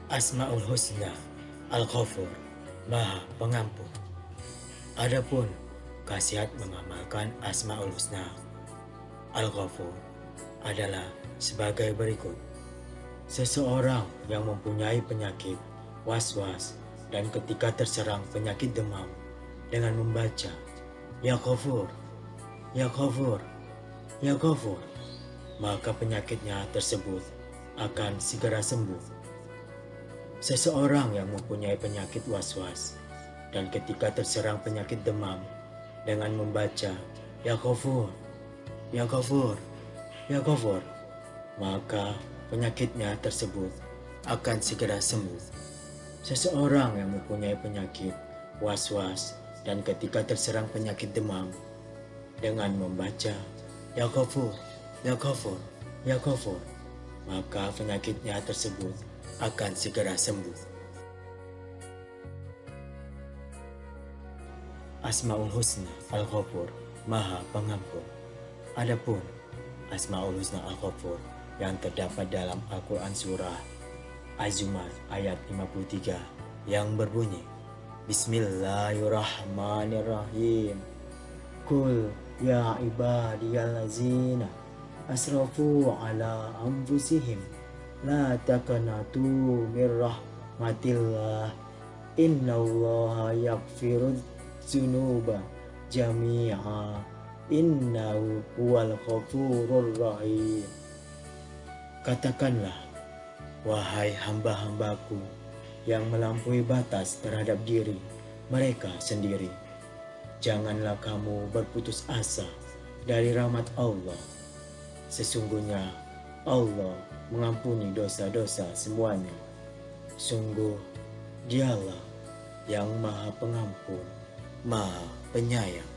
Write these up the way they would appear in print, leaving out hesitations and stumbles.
Asmaul Husna Al-Ghafur, Maha Pengampun. Adapun khasiat mengamalkan Asmaul Husna Al-Ghafur adalah sebagai berikut. Seseorang yang mempunyai penyakit was-was dan ketika terserang penyakit demam dengan membaca Ya Ghafur, Ya Ghafur, Ya Ghafur, maka penyakitnya tersebut akan segera sembuh. Seseorang yang mempunyai penyakit was-was dan ketika terserang penyakit demam dengan membaca Ya Ghafur, Ya Ghafur, Ya Ghafur, maka penyakitnya tersebut akan segera sembuh. Seseorang yang mempunyai penyakit was-was dan ketika terserang penyakit demam dengan membaca Ya Ghafur, Ya Ghafur, Ya Ghafur, maka penyakitnya tersebut akan segera sembuh. Asmaul Husna Al-Ghafur, Maha Pengampun. Adapun Asmaul Husna Al-Ghafur yang terdapat dalam Al-Quran Surah Az-Zumar ayat 53 yang berbunyi Bismillahirrahmanirrahim. Kul ya ibadiyallazina asrafu ala anfusihim la taqnatu mir rahmatillah innallaha yaghfirudz dzunuba jami'a innahu huwal ghafurur rahim. Katakanlah, wahai hamba-hambaku yang melampaui batas terhadap diri mereka sendiri, janganlah kamu berputus asa dari rahmat Allah. Sesungguhnya Allah mengampuni dosa-dosa semuanya. Sungguh Dialah yang Maha Pengampun, Maha Penyayang.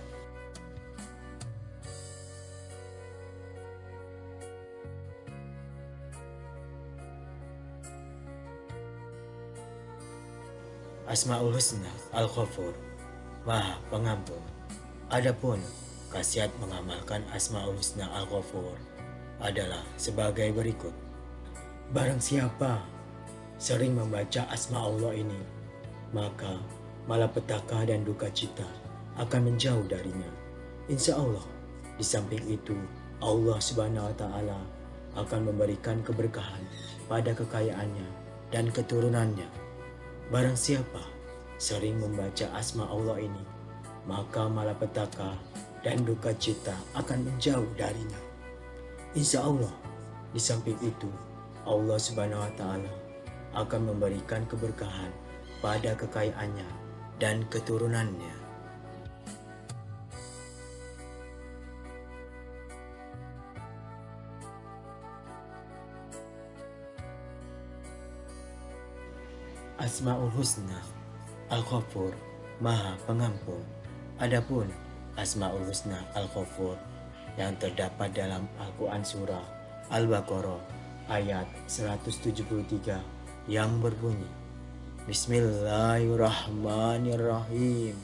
Asmaul Husna Al-Ghafur, Maha Pengampun. Adapun khasiat mengamalkan Asmaul Husna Al-Ghafur adalah sebagai berikut. Barang siapa sering membaca asma Allah ini, maka malapetaka dan duka cita akan menjauh darinya. Insya Allah, di samping itu Allah Subhanahu wa Ta'ala akan memberikan keberkahan pada kekayaannya dan keturunannya. Barang siapa sering membaca asma Allah ini, maka malapetaka dan duka cita akan menjauh darinya. Insya Allah, di samping itu Allah Subhanahu wa Ta'ala akan memberikan keberkahan pada kekayaannya dan keturunannya. Asmaul Husna Al-Ghafur, Maha Pengampun. Adapun Asmaul Husna Al-Ghafur yang terdapat dalam Al-Quran Surah Al-Baqarah ayat 173 yang berbunyi Bismillahirrahmanirrahim.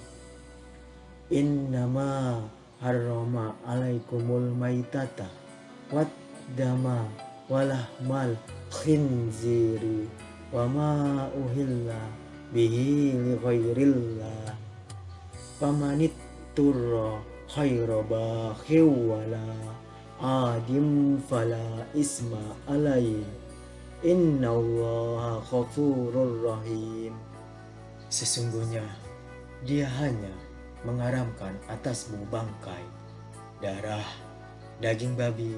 Innama harrama alaikumul maitata wad dama walahmal khinziri wa ma uhilla bihi li ghairillah famanit turra khaira bakhiw wala adim fala isma alai innallaha ghafurur rahim. Sesungguhnya Dia hanya mengharamkan atasmu bangkai, darah, daging babi,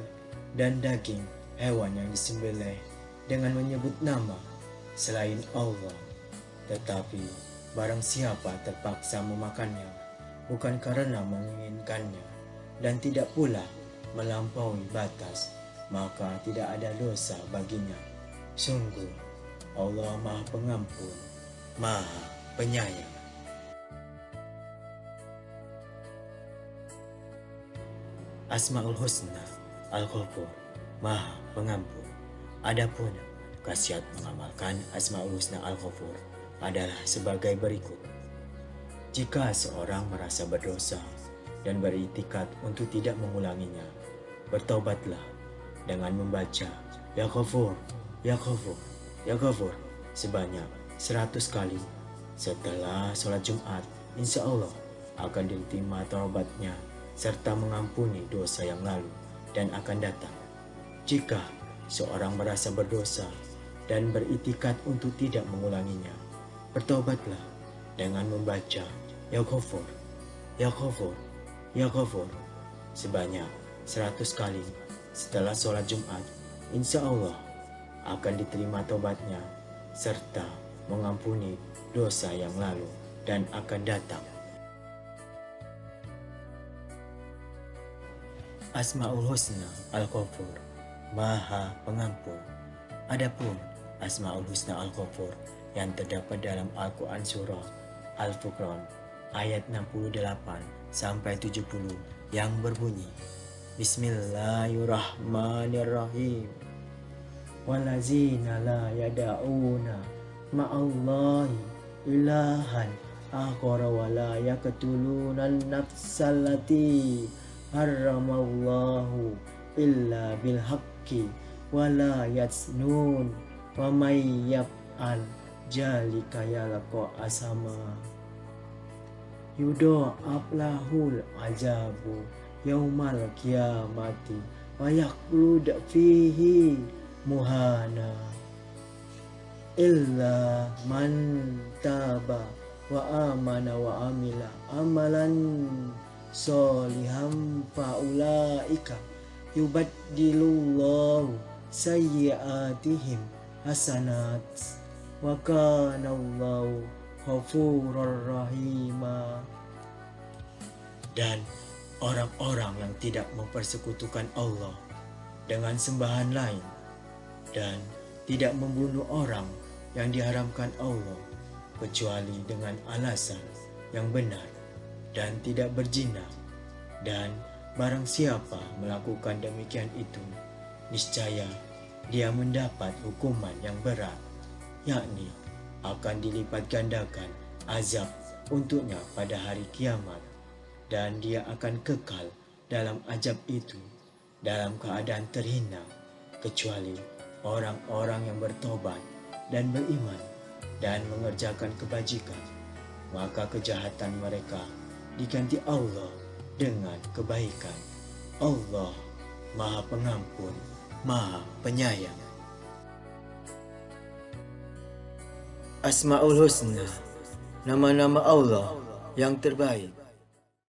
dan daging hewan yang disembelih dengan menyebut nama selain Allah. Tetapi barang siapa terpaksa memakannya bukan karena menginginkannya dan tidak pula melampaui batas, maka tidak ada dosa baginya. Sungguh Allah Maha Pengampun, Maha Penyayang. Asmaul Husna Al-Ghafur, Maha Pengampun. Adapun khasiat mengamalkan Asmaul Husna Al-Ghafur adalah sebagai berikut. Jika seorang merasa berdosa dan beriktikad untuk tidak mengulanginya, bertaubatlah dengan membaca Ya Ghafur, Ya Ghafur, Ya Ghafur, sebanyak 100 kali. Setelah sholat Jumat, insya Allah akan diterima taubatnya serta mengampuni dosa yang lalu dan akan datang. Jika seorang merasa berdosa dan beritikad untuk tidak mengulanginya, bertobatlah dengan membaca Ya Ghafur, Ya Ghafur, Ya Ghafur sebanyak 100 kali. Setelah sholat Jumat, insya Allah akan diterima taubatnya serta mengampuni dosa yang lalu dan akan datang. Asmaul Husna Al-Ghafur, Maha Pengampun. Adapun Asmaul Husna Al-Ghafur yang terdapat dalam Al-Quran Surah Al-Furqan ayat 68 sampai 70 yang berbunyi, Bismillahirrahmanirrahim. Walazina la yada'una ma'allahi ilahan akhara wa la yaqtuluna an-nafsallati harramallahu illa bil haqqi wa la yaznun wa may yaf'al jalika yalqa asama yudha'af lahul azabu yaumal qiyamati wa yakhlud fihi muhana illa man taba wa amana wa amila amalan solihan faulaika yubaddilullahu sayyiatihim hasanat wa kanallahu ghafurur rahima. Dan orang-orang yang tidak mempersekutukan Allah dengan sembahan lain dan tidak membunuh orang yang diharamkan Allah kecuali dengan alasan yang benar dan tidak berzina, dan barang siapa melakukan demikian itu, niscaya dia mendapat hukuman yang berat, yakni akan dilipat gandakan azab untuknya pada hari kiamat, dan dia akan kekal dalam azab itu dalam keadaan terhina, kecuali orang-orang yang bertobat dan beriman dan mengerjakan kebajikan, maka kejahatan mereka diganti Allah dengan kebaikan. Allah Maha Pengampun, Maha Penyayang. Asmaul Husna, nama-nama Allah yang terbaik.